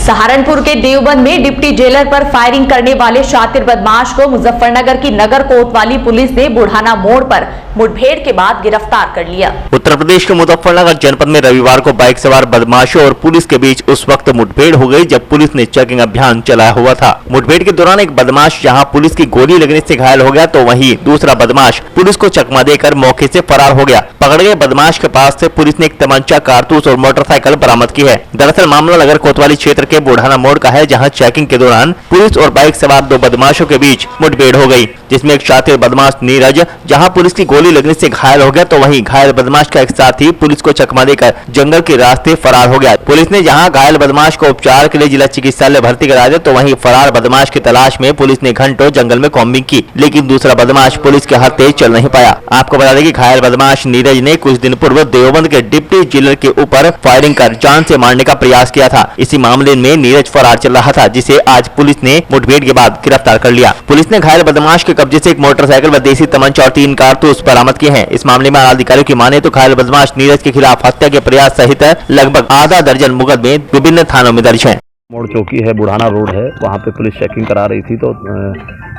सहारनपुर के देवबंद में deputy jailer पर फायरिंग करने वाले शातिर बदमाश को मुजफ्फरनगर की नगर कोतवाली पुलिस ने बुढ़ाना मोड़ पर मुठभेड़ के बाद गिरफ्तार कर लिया। उत्तर प्रदेश के मुजफ्फरनगर जनपद में रविवार को बाइक सवार बदमाशों और पुलिस के बीच उस वक्त मुठभेड़ हो गई जब पुलिस ने चेकिंग अभियान चलाया हुआ था। मुठभेड़ के दौरान एक बदमाश जहां पुलिस की गोली लगने से घायल हो गया तो वहीं दूसरा बदमाश पुलिस को चकमा देकर मौके से फरार हो गया। पकड़े गए बदमाश के पास से पुलिस ने एक तमंचा, कारतूस और मोटरसाइकिल बरामद की है। दरअसल मामला नगर कोतवाली क्षेत्र के बुढ़ाना मोड़ का है, जहां चेकिंग के दौरान पुलिस और बाइक सवार दो बदमाशों के बीच मुठभेड़ हो गई, जिसमें एक शातिर बदमाश नीरज जहां पुलिस की गोली लगने से घायल हो गया तो वहीं घायल बदमाश का एक साथी पुलिस को चकमा देकर जंगल के रास्ते फरार हो गया। पुलिस ने जहां घायल बदमाश को उपचार के लिए जिला चिकित्सालय भर्ती करा दिया तो वहीं फरार बदमाश की तलाश में पुलिस ने घंटों जंगल में कॉम्बिंग की, लेकिन दूसरा बदमाश पुलिस के हाथ तेज चल नहीं पाया। आपको बता दें कि घायल बदमाश नीरज ने कुछ दिन पूर्व देवबंद के डिप्टी जेलर के ऊपर फायरिंग कर जान से मारने का प्रयास किया था। इसी मामले में नीरज फरार चल रहा था, जिसे आज पुलिस ने मुठभेड़ के बाद गिरफ्तार कर लिया। पुलिस ने घायल बदमाश के कब्जे से एक मोटरसाइकिल व देसी तमंचा और 3 कारतूस बरामद किए हैं। इस मामले में अधिकारियों की माने तो घायल बदमाश नीरज के खिलाफ हत्या के प्रयास सहित लगभग आधा दर्जन मुकदमे विभिन्न थानों में दर्ज हैं। मोड़ चौकी है, बुढ़ाना रोड है, वहाँ पे पुलिस चेकिंग करा रही थी तो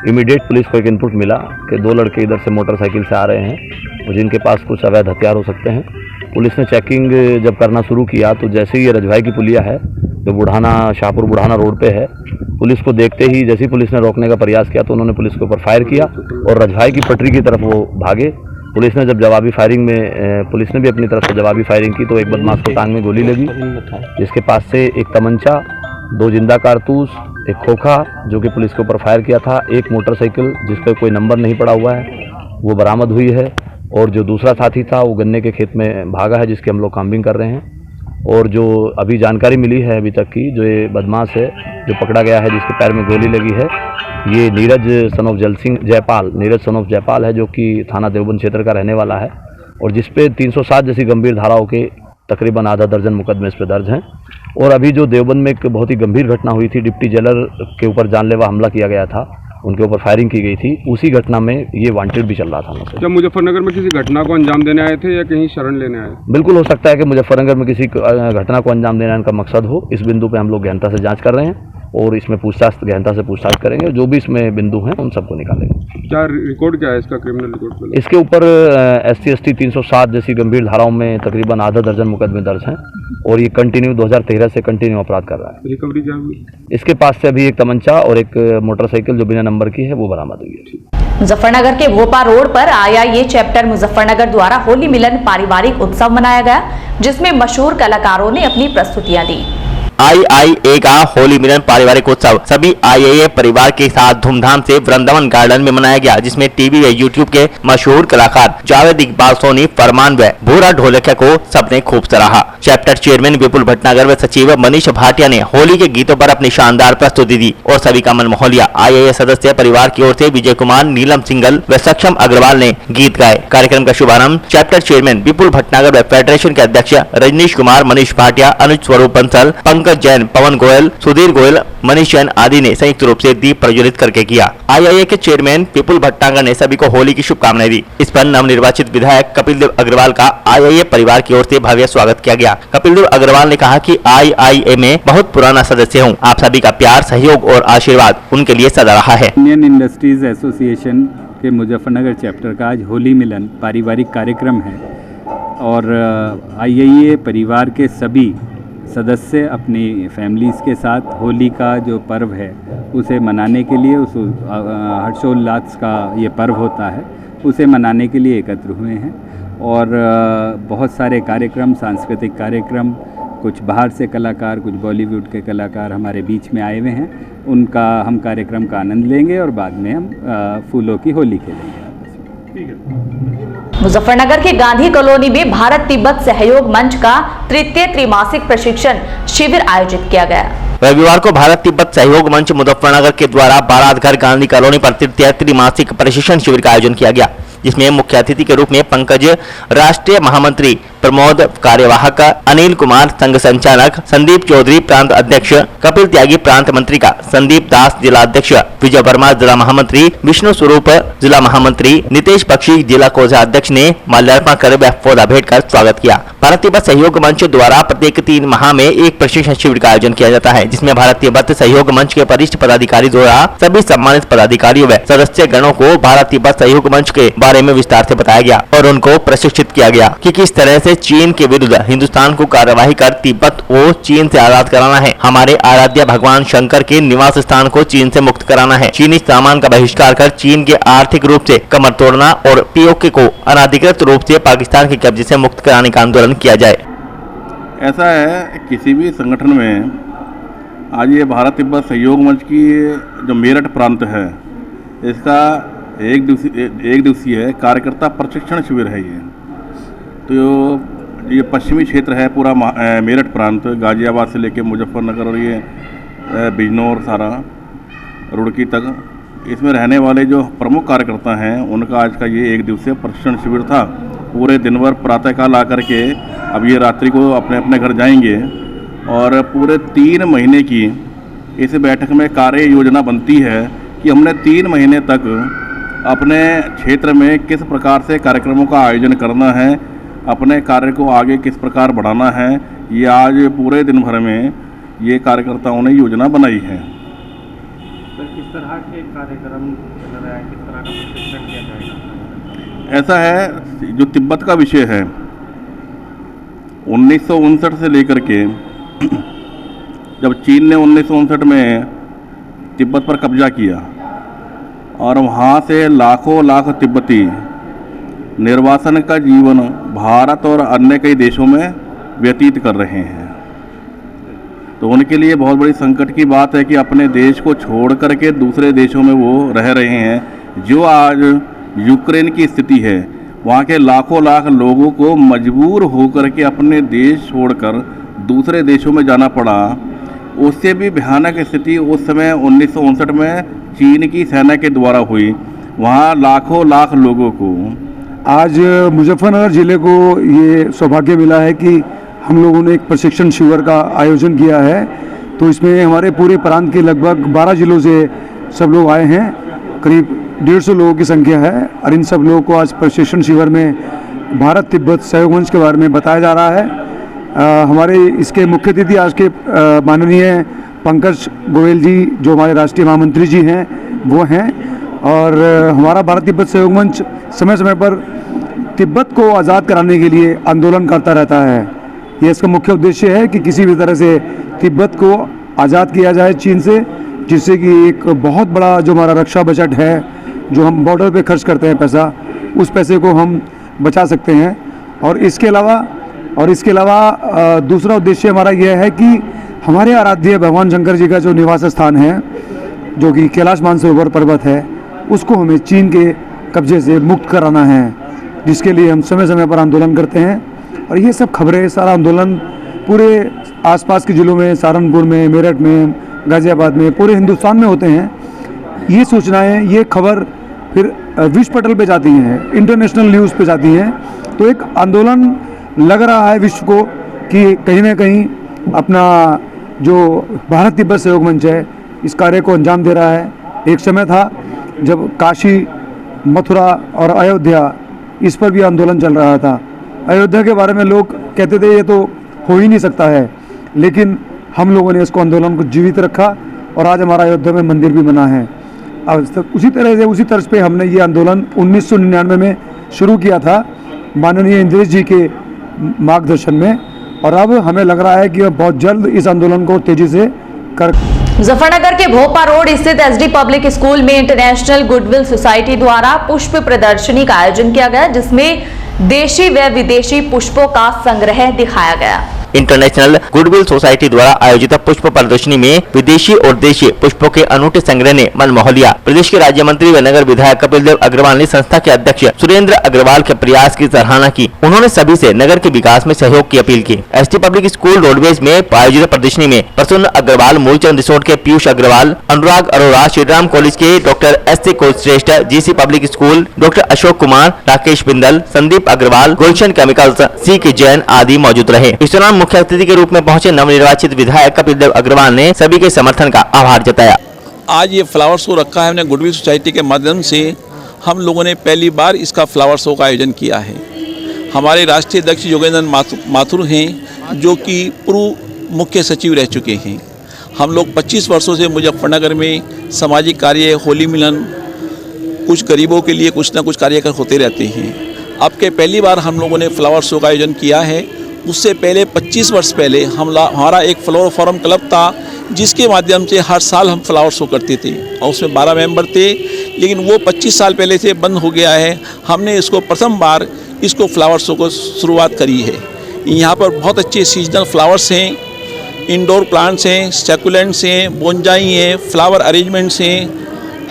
इमीडिएट पुलिस को एक इनपुट मिला कि 2 लड़के इधर से मोटरसाइकिल से आ रहे हैं और जिनके पास कुछ अवैध हथियार हो सकते हैं। पुलिस ने चेकिंग जब करना शुरू किया तो जैसे ही ये रजभाई की पुलिया है जो बुढ़ाना शाहपुर बुढ़ाना रोड पे है, पुलिस को देखते ही जैसे ही पुलिस ने रोकने का प्रयास किया तो उन्होंने पुलिस के ऊपर फायर किया और रजभाई की पटरी की तरफ वो भागे। पुलिस ने जब जवाबी फायरिंग में पुलिस ने भी अपनी तरफ से जवाबी फायरिंग की तो एक बदमाश को टांग में गोली लगी, जिसके पास से एक तमंचा, 2 जिंदा कारतूस, एक खोखा जो कि पुलिस के ऊपर फायर किया था, एक मोटरसाइकिल जिस पर कोई नंबर नहीं पड़ा हुआ है वो बरामद हुई है और जो दूसरा साथी था वो गन्ने के खेत में भागा है, जिसके हम लोग कॉम्बिंग कर रहे हैं। और जो अभी जानकारी मिली है अभी तक की, जो ये बदमाश है जो पकड़ा गया है जिसके पैर में गोली लगी है, ये Neeraj son of Neeraj son of Jaipal है, जो कि थाना देवबंद क्षेत्र का रहने वाला है और जिसपे 307 जैसी गंभीर धाराओं के तकरीबन आधा दर्जन मुकदमे इस पे दर्ज हैं। और अभी जो देवबंद में एक बहुत ही गंभीर घटना हुई थी, डिप्टी जेलर के ऊपर जानलेवा हमला किया गया था, उनके ऊपर फायरिंग की गई थी, उसी घटना में ये वांटेड भी चल रहा था। क्या मुजफ्फरनगर में किसी घटना को अंजाम देने आए थे या कहीं शरण लेने आए? बिल्कुल हो सकता है कि मुजफ्फरनगर में किसी घटना को अंजाम देना इनका मकसद हो। इस बिंदु पे हम लोग गहनता से जांच कर रहे हैं और इसमें गहनता से पूछताछ करेंगे, जो भी इसमें बिंदु हैं उन सबको निकालेंगे। क्या रिकॉर्ड क्या है इसका, क्रिमिनल रिकॉर्ड? इसके ऊपर SC/ST 307 जैसी गंभीर धाराओं में तकरीबन आधा दर्जन मुकदमे दर्ज हैं और ये कंटिन्यू 2013 से कंटिन्यू अपराध कर रहा है। रिकवरी क्या हुई? इसके पास से अभी एक तमंचा और एक मोटरसाइकिल जो बिना नंबर की है वो बरामद हुई है। मुजफ्फरनगर के भोपा रोड पर IIA चैप्टर मुजफ्फरनगर द्वारा होली मिलन पारिवारिक उत्सव मनाया गया, जिसमें मशहूर कलाकारों ने अपनी प्रस्तुतियां दी। IIA का होली मिलन पारिवारिक उत्सव सभी IIA परिवार के साथ धूमधाम से वृंदावन गार्डन में मनाया गया, जिसमें टीवी व यूट्यूब के मशहूर कलाकार जावेद इकबाल सोनी, फरमान व भूरा ढोलकिया को सबने खूब सराहा। चैप्टर चेयरमैन विपुल भटनागर व सचिव मनीष भाटिया ने होली के गीतों पर अपनी शानदार प्रस्तुति दी और सभी का मन मोह लिया। IIA सदस्य परिवार की ओर से विजय कुमार, नीलम सिंगल व सक्षम अग्रवाल ने गीत गाए। कार्यक्रम का शुभारंभ चैप्टर चेयरमैन विपुल भटनागर व फेडरेशन के अध्यक्ष रजनीश कुमार, मनीष भाटिया, अनुज स्वरूप बंसल, पंकज जैन, पवन गोयल, सुधीर गोयल, मनीष जैन आदि ने संयुक्त रूप से दीप प्रज्वलित करके किया। IIA के चेयरमैन विपुल भटनागर ने सभी को होली की शुभकामनाएं दी। इस पर नवनिर्वाचित विधायक कपिल देव अग्रवाल का IIA परिवार की ओर से भव्य स्वागत किया गया। कपिल देव अग्रवाल ने कहा कि IIA में बहुत पुराना सदस्य हूँ, आप सभी का प्यार, सहयोग और आशीर्वाद उनके लिए सदा रहा है। इंडियन इंडस्ट्रीज एसोसिएशन के मुजफ्फरनगर चैप्टर का आज होली मिलन पारिवारिक कार्यक्रम है और IIA परिवार के सभी सदस्य अपनी फैमिलीज़ के साथ होली का जो पर्व है उसे मनाने के लिए, उस हर्षोल्लास का ये पर्व होता है, उसे मनाने के लिए एकत्र हुए हैं और बहुत सारे कार्यक्रम, सांस्कृतिक कार्यक्रम, कुछ बाहर से कलाकार, कुछ बॉलीवुड के कलाकार हमारे बीच में आए हुए हैं। उनका हम कार्यक्रम का आनंद लेंगे और बाद में हम फूलों की होली खेलेंगे। मुजफ्फरनगर के गांधी कॉलोनी में भारत तिब्बत सहयोग मंच का तृतीय त्रैमासिक प्रशिक्षण शिविर आयोजित किया गया। रविवार को भारत तिब्बत सहयोग मंच मुजफ्फरनगर के द्वारा बारात घर गांधी कॉलोनी पर तृतीय त्रैमासिक प्रशिक्षण शिविर का आयोजन किया गया, जिसमें मुख्य अतिथि के रूप में पंकज, राष्ट्रीय महामंत्री प्रमोद कार्यवाहक, अनिल कुमार संघ संचालक, संदीप चौधरी प्रांत अध्यक्ष, कपिल त्यागी प्रांत मंत्रिका, संदीप दास जिला अध्यक्ष, विजय वर्मा जिला महामंत्री, विष्णु स्वरूप जिला महामंत्री, नितेश बख्शी जिला कोषाध्यक्ष ने माल्यार्पण कर व पौधा भेंट कर स्वागत किया। भारत तिब्बत सहयोग मंच द्वारा प्रत्येक 3 माह में एक प्रशिक्षण शिविर का आयोजन किया जाता है, जिसमें भारत तिब्बत सहयोग मंच के वरिष्ठ पदाधिकारी द्वारा सभी सम्मानित पदाधिकारियों व सदस्य गणों को भारत तिब्बत सहयोग मंच के बारे में विस्तार से बताया गया और उनको प्रशिक्षित किया गया कि किस तरह से चीन के विरुद्ध हिंदुस्तान को कार्यवाही कर तिब्बत को चीन से आजाद कराना है, हमारे आराध्य भगवान शंकर के निवास स्थान को चीन से मुक्त कराना है, चीनी सामान का बहिष्कार कर चीन के आर्थिक रूप से कमर तोड़ना और पीओके को अनाधिकृत रूप से पाकिस्तान के कब्जे से मुक्त कराने का आंदोलन किया जाए। ऐसा है किसी भी संगठन में आज ये भारत तिब्बत सहयोग मंच की जो मेरठ प्रांत है इसका एक दिवसीय कार्यकर्ता प्रशिक्षण शिविर है। ये तो ये पश्चिमी क्षेत्र है पूरा मेरठ प्रांत, गाजियाबाद से लेके मुजफ्फरनगर और ये बिजनौर सारा रुड़की तक, इसमें रहने वाले जो प्रमुख कार्यकर्ता हैं उनका आज का ये एक दिवसीय प्रशिक्षण शिविर था। पूरे दिन भर प्रातःकाल आकर के अब ये रात्रि को अपने अपने घर जाएंगे और पूरे 3 महीने की इस बैठक में कार्य योजना बनती है कि हमने 3 महीने तक अपने क्षेत्र में किस प्रकार से कार्यक्रमों का आयोजन करना है, अपने कार्य को आगे किस प्रकार बढ़ाना है। ये आज पूरे दिन भर में ये कार्यकर्ताओं ने योजना बनाई है। किस तरह के कार्यक्रम चल रहा है, किस तरह का प्रशिक्षण किया जाएगा? ऐसा है, जो तिब्बत का विषय है 1959 से लेकर के जब चीन ने 1959 में तिब्बत पर कब्जा किया और वहाँ से लाखों लाख तिब्बती निर्वासन का जीवन भारत और अन्य कई देशों में व्यतीत कर रहे हैं, तो उनके लिए बहुत बड़ी संकट की बात है कि अपने देश को छोड़ करके दूसरे देशों में वो रह रहे हैं। जो आज यूक्रेन की स्थिति है, वहाँ के लाखों लाख लोगों को मजबूर होकर के अपने देश छोड़कर दूसरे देशों में जाना पड़ा। उससे भी भयानक स्थिति उस समय 1959 में चीन की सेना के द्वारा हुई। वहाँ लाखों लाख लोगों को आज मुजफ्फरनगर ज़िले को ये सौभाग्य मिला है कि हम लोगों ने एक प्रशिक्षण शिविर का आयोजन किया है। तो इसमें हमारे पूरे प्रांत के लगभग 12 जिलों से सब लोग आए हैं, करीब 150 लोगों की संख्या है और इन सब लोगों को आज प्रशिक्षण शिविर में भारत तिब्बत सहयोग मंच के बारे में बताया जा रहा है। हमारे इसके मुख्य अतिथि आज के माननीय पंकज गोयल जी, जो हमारे राष्ट्रीय महामंत्री जी हैं, वो हैं। और हमारा भारत तिब्बत सहयोग मंच समय समय पर तिब्बत को आज़ाद कराने के लिए आंदोलन करता रहता है। ये इसका मुख्य उद्देश्य है कि किसी भी तरह से तिब्बत को आज़ाद किया जाए चीन से, जिससे कि एक बहुत बड़ा जो हमारा रक्षा बजट है, जो हम बॉर्डर पे खर्च करते हैं पैसा, उस पैसे को हम बचा सकते हैं। और इसके अलावा दूसरा उद्देश्य हमारा यह है कि हमारे आराध्य भगवान शंकर जी का जो निवास स्थान है, जो कि कैलाश मानसरोवर पर्वत है, उसको हमें चीन के कब्जे से मुक्त कराना है, जिसके लिए हम समय समय पर आंदोलन करते हैं। और ये सब खबरें, सारा आंदोलन पूरे आसपास के ज़िलों में, सहारनपुर में, मेरठ में, गाज़ियाबाद में, पूरे हिंदुस्तान में होते हैं। ये सूचनाएं, ये खबर फिर विश्व पटल पे जाती हैं, इंटरनेशनल न्यूज़ पे जाती हैं। तो एक आंदोलन लग रहा है विश्व को कि कहीं ना कहीं अपना जो भारत तिब्बत सहयोग मंच है, इस कार्य को अंजाम दे रहा है। एक समय था जब काशी, मथुरा और अयोध्या, इस पर भी आंदोलन चल रहा था। अयोध्या के बारे में लोग कहते थे ये तो हो ही नहीं सकता है, लेकिन हम लोगों ने इसको आंदोलन को जीवित रखा और आज हमारा अयोध्या में मंदिर भी बना है। आज तक उसी तरह से, उसी तर्ज पे हमने ये आंदोलन 1999 में शुरू किया था माननीय इंद्रेश जी के मार्गदर्शन में, और अब हमें लग रहा है कि बहुत जल्द इस आंदोलन को तेजी से कर। मुजफ्फरनगर के भोपा रोड स्थित एसडी पब्लिक स्कूल में इंटरनेशनल गुडविल सोसाइटी द्वारा पुष्प प्रदर्शनी का आयोजन किया गया, जिसमें देशी व विदेशी पुष्पों का संग्रह दिखाया गया। इंटरनेशनल गुडविल सोसाइटी द्वारा आयोजित पुष्प प्रदर्शनी में विदेशी और देशी पुष्पों के अनूठे संग्रह ने मन मोह लिया। प्रदेश के राज्य मंत्री व नगर विधायक कपिल देव अग्रवाल ने संस्था के अध्यक्ष सुरेंद्र अग्रवाल के प्रयास की सराहना की। उन्होंने सभी से नगर के विकास में सहयोग की अपील की। एसटी पब्लिक स्कूल रोडवेज में आयोजित प्रदर्शनी में प्रसन्न अग्रवाल, मूलचंद रिसोर्ट के पीयूष अग्रवाल, अनुराग अरोड़ा, श्रीराम कॉलेज के doctor S C. Kulshreshtha, G C public school doctor Ashok Kumar, Rakesh Bindal, Sandeep Agarwal, Gulshan chemicals, C K. Jain आदि मौजूद रहे। इस दौरान मुख्य अतिथि के रूप में पहुंचे नवनिर्वाचित विधायक कपिल देव अग्रवाल ने सभी के समर्थन का आभार जताया। आज ये फ्लावर शो रखा है हमने गुडविल सोसाइटी के माध्यम से। हम लोगों ने पहली बार इसका फ्लावर शो का आयोजन किया है। हमारे राष्ट्रीय अध्यक्ष योगेंद्र माथुर हैं, जो कि पूर्व मुख्य सचिव रह चुके हैं। हम लोग 25 वर्षों से मुजफ्फरनगर में सामाजिक कार्य, होली मिलन, कुछ गरीबों के लिए कुछ ना कुछ कार्य होते रहते हैं। अब के पहली बार हम लोगों ने फ्लावर शो का आयोजन किया है। उससे पहले 25 वर्ष पहले हमारा एक फ्लावर फोरम क्लब था, जिसके माध्यम से हर साल हम फ्लावर शो करते थे और उसमें 12 मेंबर थे, लेकिन वो 25 साल पहले से बंद हो गया है। हमने इसको प्रथम बार इसको फ्लावर शो को शुरुआत करी है। यहाँ पर बहुत अच्छे सीजनल फ्लावर्स हैं, इंडोर प्लांट्स हैं, सैकुलेंट्स हैं, बोनजाई हैं, फ्लावर अरेंजमेंट्स हैं।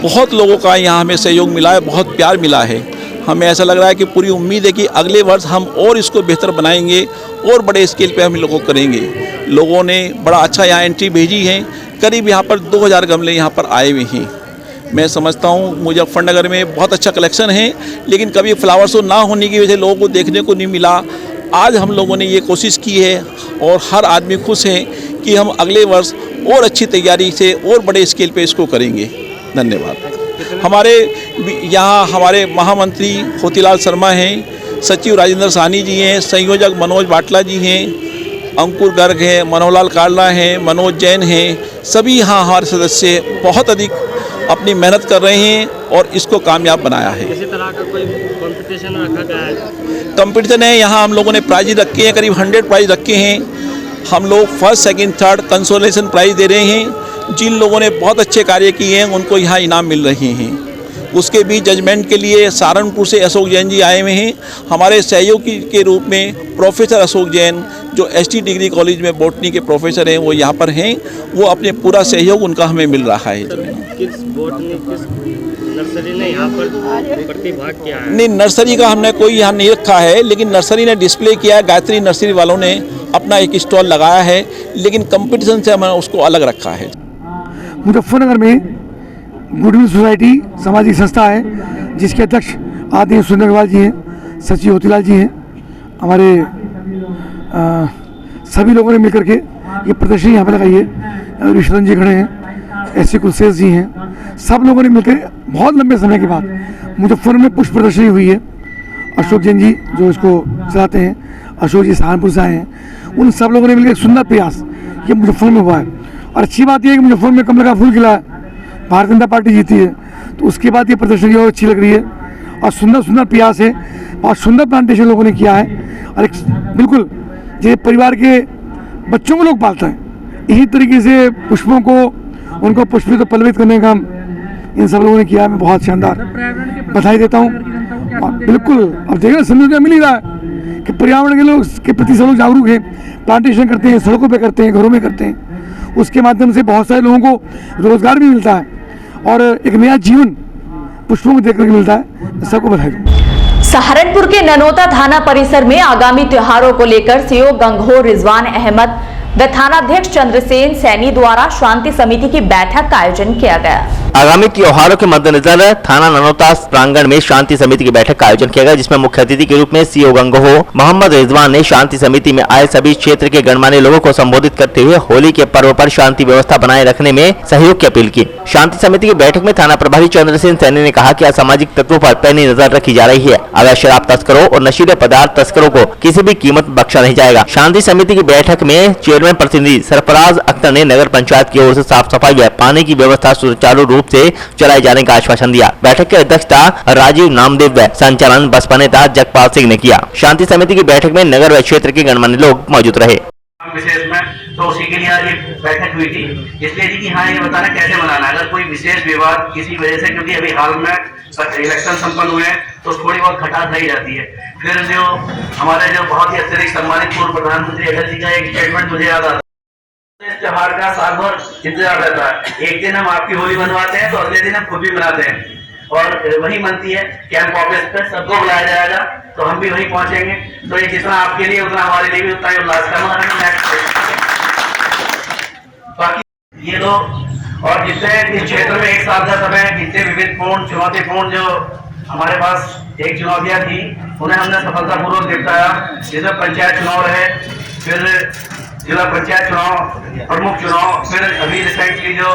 बहुत लोगों का यहाँ हमें सहयोग मिला है, बहुत प्यार मिला है। हमें ऐसा लग रहा है कि पूरी उम्मीद है कि अगले वर्ष हम और इसको बेहतर बनाएंगे और बड़े स्केल पे हम लोगों करेंगे। लोगों ने बड़ा अच्छा यहाँ एंट्री भेजी है। करीब यहाँ पर 2000 गमले यहाँ पर आए हुए हैं। मैं समझता हूँ मुजफ्फरनगर में बहुत अच्छा कलेक्शन है, लेकिन कभी फ्लावर शो ना होने की वजह से लोगों को देखने को नहीं मिला। आज हम लोगों ने ये कोशिश की है और हर आदमी खुश है कि हम अगले वर्ष और अच्छी तैयारी से और बड़े स्केल पे इसको करेंगे। धन्यवाद। हमारे यहाँ हमारे महामंत्री होतीलाल शर्मा हैं, सचिव राजेंद्र साहनी जी हैं, संयोजक मनोज बाटला जी हैं, अंकुर गर्ग हैं, मनोहरलाल काड़ला हैं, मनोज जैन हैं। सभी यहाँ हमारे सदस्य बहुत अधिक अपनी मेहनत कर रहे हैं और इसको कामयाब बनाया है। इसी तरह का कोई कंपटीशन रखा गया है? कंपटीशन है, यहाँ हम लोगों ने प्राइज रखे हैं, करीब 100 प्राइज रखे हैं। हम लोग first, second, third consolation prize दे रहे हैं। जिन लोगों ने बहुत अच्छे कार्य किए हैं उनको यहाँ इनाम मिल रहे हैं। उसके भी जजमेंट के लिए सहारनपुर से अशोक जैन जी आए हुए हैं। हमारे सहयोगी के रूप में प्रोफेसर अशोक जैन, जो एसटी डिग्री कॉलेज में बॉटनी के प्रोफेसर हैं, वो यहाँ पर हैं। वो अपने पूरा सहयोग उनका हमें मिल रहा है। किस नर्सरी ने यहाँ पर प्रतिभाग किया है? नहीं, नर्सरी का हमने कोई यहाँ नहीं रखा है, लेकिन नर्सरी ने डिस्प्ले किया है। गायत्री नर्सरी वालों ने अपना एक स्टॉल लगाया है, लेकिन कंपटीशन से हमने उसको अलग रखा है। मुजफ्फरनगर में गुडविल सोसाइटी सामाजिक संस्था है, जिसके अध्यक्ष आदरणीय सुरेंद्र अग्रवाल जी हैं, सचिव होतीलाल जी हैं। हमारे सभी लोगों ने मिलकर के ये प्रदर्शनी यहाँ पर लगाई है। ऋषिधन जी खड़े हैं, एस.सी. कुलश्रेष्ठ जी हैं। सब लोगों ने मिलकर बहुत लंबे समय के बाद मुजफ्फरनगर में पुष्प प्रदर्शनी हुई है। अशोक जैन जी जो इसको चलाते हैं, अशोक जी सहारनपुर से आए हैं। उन सब लोगों ने मिलकर एक सुंदर प्रयास ये मुजफ्फरनगर में हुआ है। और अच्छी बात यह है कि मुजफ्फरनगर में कमल का फूल खिला है, भारतीय जनता पार्टी जीती है, तो उसके बाद ये प्रदर्शनी और अच्छी लग रही है और सुंदर सुंदर प्रयास है। बहुत सुंदर प्लांटेशन लोगों ने किया है और एक बिल्कुल जो परिवार के बच्चों को लोग पालते हैं, इसी तरीके से पुष्पों को उनको पुष्पित पल्लवित करने का इन सब लोगों ने किया है। मैं बहुत शानदार बधाई देता हूँ। बिल्कुल अब देखिए संदेश मिल ही रहा है कि पर्यावरण के लोग के प्रति सब लोग जागरूक हैं, प्लांटेशन करते हैं, सड़कों पे करते हैं, घरों में करते हैं। उसके माध्यम से बहुत सारे लोगों को रोजगार भी मिलता है और एक नया जीवन पुष्पों को देखने को मिलता है। सबको बधाई दूं। सहारनपुर के ननौता थाना परिसर में आगामी त्योहारों को लेकर सीओ गंगोह रिजवान अहमद व थानाध्यक्ष चंद्रसेन सैनी द्वारा शांति समिति की बैठक का आयोजन किया गया। आगामी त्योहारों के मद्देनजर थाना ननौता प्रांगण में शांति समिति की बैठक का आयोजन किया गया, जिसमें मुख्य अतिथि के रूप में सीओ गंगोह मोहम्मद रिजवान ने शांति समिति में आए सभी क्षेत्र के गणमान्य लोगों को संबोधित करते हुए होली के पर्व पर शांति व्यवस्था बनाए रखने में सहयोग की अपील की। शांति समिति की बैठक में थाना प्रभारी चंद्रसेन सैनी ने कहा कि असामाजिक तत्वों पर पैनी नजर रखी जा रही है। अवैध शराब तस्करों और नशीले पदार्थ तस्करों को किसी भी कीमत बख्शा नहीं जाएगा। शांति समिति की बैठक में चेयरमैन प्रतिनिधि सरफराज अख्तर ने नगर पंचायत की ओर से साफ सफाई व पानी की व्यवस्था सुचारू रूप से चलाए जाने का आश्वासन दिया। बैठक की अध्यक्षता राजीव नामदेव व संचालन बसपा नेता जगपाल सिंह ने किया। शांति समिति की बैठक में नगर व क्षेत्र के गणमान्य लोग मौजूद रहे। विशेष में तो उसी के लिए आज ये बैठक हुई थी, इसलिए थी कि हाँ ये बताना कैसे मनाना है। अगर कोई विशेष विवाद किसी वजह से, क्योंकि अभी हाल में इलेक्शन संपन्न हुए हैं तो थोड़ी बहुत खटास रही जाती है। फिर जो हमारे जो बहुत ही अत्यधिक सम्मानित पूर्व प्रधानमंत्री अटल जी का एक स्टेटमेंट मुझे याद आता है, इस त्योहार का साल भर इंतजार रहता है। एक दिन हम आपकी होली मनवाते हैं तो अगले दिन हम खुद भी मनाते हैं, और वही मनती है कैंप ऑफिस पे सबको बुलाया जाएगा, तो हम भी वहीं पहुंचेंगे। तो ये जितना आपके लिए उतना हमारे लिए भी उतना ही उल्लास का माहौल। बाकी ये लोग और जितने इस क्षेत्र में एक साल का समय जितने विविधपूर्ण चुनौतीपूर्ण जो हमारे पास एक चुनौतियां थी उन्हें हमने सफलतापूर्वक निपटाया। जैसे पंचायत चुनाव रहे, फिर जिला पंचायत चुनाव, प्रमुख चुनाव, फिर अभी रिसेंटली जो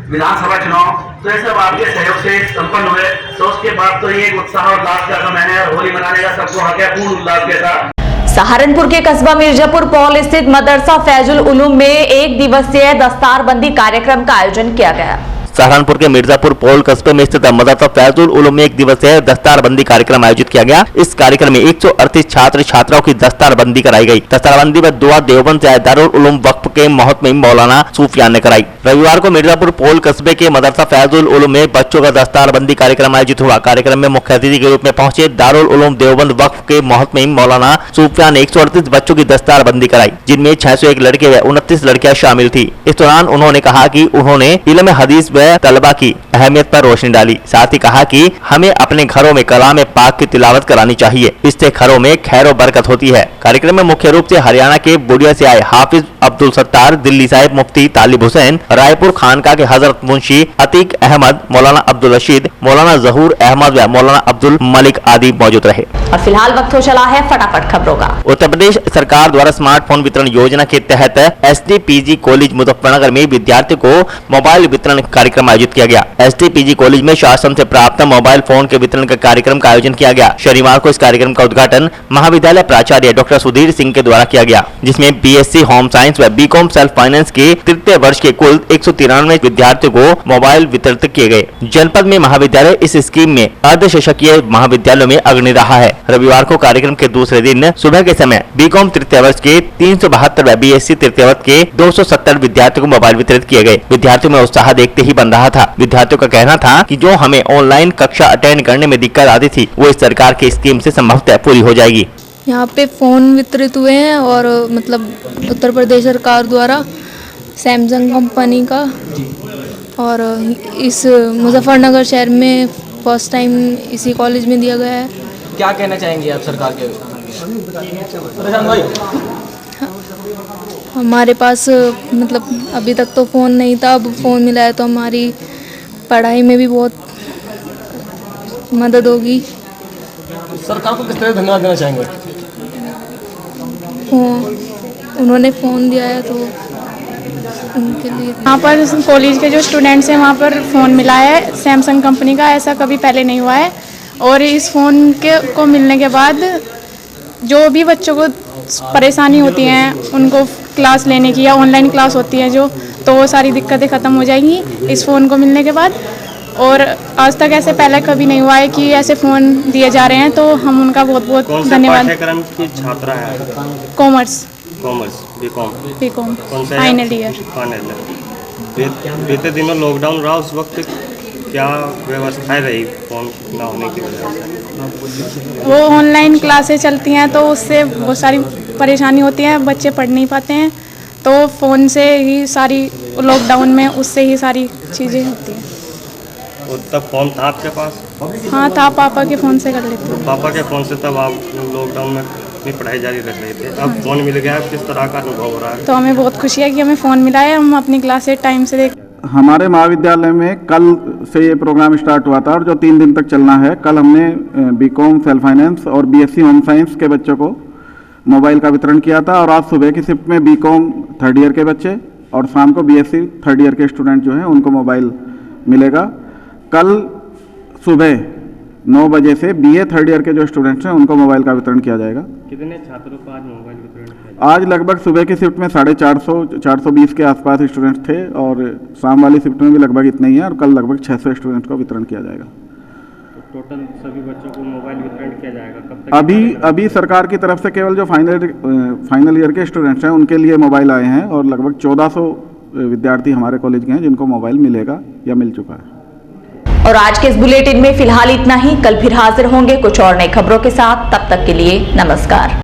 विधानसभा चुनाव, तो ये सब आपके सहयोग से संपन्न हुए। तो उसके बाद तो ये उत्साह और उल्लास का समय है, होली मनाने का सबको हक है पूर्ण उल्लास के साथ। सहारनपुर के कस्बा मिर्जापुर पौल स्थित मदरसा फैजुल उलूम में एक दिवसीय दस्तारबंदी कार्यक्रम का आयोजन किया गया। सहारनपुर के मिर्जापुर पौल कस्बे में स्थित मदरसा फैजुल उलूम में एक दिवसीय दस्तारबंदी कार्यक्रम आयोजित किया गया। इस कार्यक्रम में 138 छात्र छात्राओं की दस्तारबंदी कराई गई। दस्तारबंदी में दुआ देवबंद से दारुल उलूम वक्फ के मोहतमिम मौलाना सूफियान ने कराई। रविवार को मिर्जापुर पौल कस्बे के मदरसा फैजुल उलूम में बच्चों का दस्तारबंदी कार्यक्रम आयोजित हुआ। कार्यक्रम में मुख्य अतिथि के रूप में पहुंचे दारुल उलूम देवबंद वक्फ के मोहतमिम मौलाना सूफियान ने 138 बच्चों की दस्तारबंदी कराई, जिनमें 601 लड़के व 29 लड़कियां शामिल थी। इस दौरान उन्होंने कहा कि उन्होंने इल्म हदीस व तलबा की अहमियत पर रोशनी डाली। साथ ही कहा कि हमें अपने घरों में कलाम पाक की तिलावत करानी चाहिए, इससे घरों में खैर और बरकत होती है। कार्यक्रम में मुख्य रूप से हरियाणा के बुढ़िया से आए हाफिज अब्दुल सत्तार, दिल्ली साहिब मुफ्ती तालिब हुसैन, रायपुर खानका के हजरत मुंशी अतीक अहमद, मौलाना अब्दुल रशीद, मौलाना जहूर अहमद व मौलाना अब्दुल मलिक आदि मौजूद रहे। और फिलहाल वक्त हो चला है फटाफट खबरों का। उत्तर प्रदेश सरकार द्वारा स्मार्टफोन वितरण योजना के तहत SDPG कॉलेज मुजफ्फरनगर में विद्यार्थियों को मोबाइल वितरण कार्यक्रम आयोजित किया गया। SDPG कॉलेज में शासन से प्राप्त मोबाइल फोन के वितरण का कार्यक्रम का आयोजन किया गया। शनिवार को इस कार्यक्रम का उद्घाटन महाविद्यालय प्राचार्य डॉक्टर सुधीर सिंह के द्वारा किया गया, जिसमें BSc होम साइंस व BCom सेल्फ फाइनेंस के तृतीय वर्ष के कुल 193 विद्यार्थियों को मोबाइल वितरित किए गए। जनपद में महाविद्यालय इस स्कीम में अर्धशासकीय महाविद्यालयों में अग्रणी रहा है। रविवार को कार्यक्रम के दूसरे दिन सुबह के समय BCom तृतीय वर्ष के 372 व BSc तृतीय वर्ष के 270 विद्यार्थियों को मोबाइल वितरित किए गए। विद्यार्थियों में उत्साह देखते ही बन रहा था। विद्यार्थियों का कहना था कि जो हमें ऑनलाइन कक्षा अटेंड करने में दिक्कत आती थी वो इस सरकार की स्कीम से संभवतः पूरी हो जाएगी। यहाँ पे फ़ोन वितरित हुए हैं और मतलब उत्तर प्रदेश सरकार द्वारा सैमसंग कंपनी का, और इस मुजफ्फरनगर शहर में फर्स्ट टाइम इसी कॉलेज में दिया गया है। क्या कहना चाहेंगे आप सरकार के? हमारे पास मतलब अभी तक तो फ़ोन नहीं था, अब फ़ोन मिला है तो हमारी पढ़ाई में भी बहुत मदद होगी। सरकार को किस तरह धन्यवाद देना चाहेंगे? उन्होंने फ़ोन दिया है तो उनके लिए। यहाँ पर कॉलेज के जो स्टूडेंट्स हैं वहाँ पर फ़ोन मिला है सैमसंग कंपनी का, ऐसा कभी पहले नहीं हुआ है। और इस फ़ोन को मिलने के बाद जो भी बच्चों को परेशानी होती हैं उनको क्लास लेने की या ऑनलाइन क्लास होती है जो, तो वो सारी दिक्कतें ख़त्म हो जाएंगी इस फ़ोन को मिलने के बाद। और आज तक ऐसे पहले कभी नहीं हुआ है कि ऐसे फ़ोन दिए जा रहे हैं, तो हम उनका बहुत बहुत धन्यवाद। पाठ्यक्रम की छात्रा है? Commerce BCom final year. बीते दिनों लॉकडाउन रहा, उस वक्त क्या व्यवस्थाएं रही फोन ना होने की वजह से? वो ऑनलाइन क्लासें चलती हैं तो उससे बहुत सारी परेशानी होती है, बच्चे पढ़ नहीं पाते हैं, तो फ़ोन से ही सारी लॉकडाउन में उससे ही सारी चीज़ें होती हैं। और तब फ़ोन था आपके पास? हाँ था, पापा के फ़ोन से कर लेते हैं। पापा के फ़ोन से तब आप लॉकडाउन में अपनी पढ़ाई जारी रख रहे थे, अब फ़ोन मिल गया, किस तरह का अनुभव हो रहा है? तो हमें बहुत खुशी है कि हमें फ़ोन मिला है, हम अपनी क्लासें टाइम से देख। हमारे महाविद्यालय में कल से ये प्रोग्राम स्टार्ट हुआ था और जो 3 दिन तक चलना है। कल हमने BCom सेल्फ फाइनेंस और BSc होम साइंस के बच्चों को मोबाइल का वितरण किया था, और आज सुबह की शिफ्ट में BCom 3rd ईयर के बच्चे और शाम को BSc 3rd ईयर के स्टूडेंट जो हैं उनको मोबाइल मिलेगा। कल सुबह 9 बजे से BA 3rd ईयर के जो स्टूडेंट्स हैं उनको मोबाइल का वितरण किया जाएगा। कितने छात्रों को आज मोबाइल वितरण किया? आज लगभग सुबह की शिफ्ट में 450 के आसपास स्टूडेंट्स थे, और शाम वाली शिफ्ट में भी लगभग इतने ही है, और कल लगभग 600 स्टूडेंट्स को वितरण किया जाएगा। तो टोटल सभी बच्चों को मोबाइल वितरण किया जाएगा? कब तक? अभी सरकार की तरफ से केवल जो फाइनल ईयर के स्टूडेंट्स हैं उनके लिए मोबाइल आए हैं और लगभग 1400 विद्यार्थी हमारे कॉलेज के हैं जिनको मोबाइल मिलेगा या मिल चुका है। और आज के इस बुलेटिन में फिलहाल इतना ही। कल फिर हाजिर होंगे कुछ और नई खबरों के साथ। तब तक के लिए नमस्कार।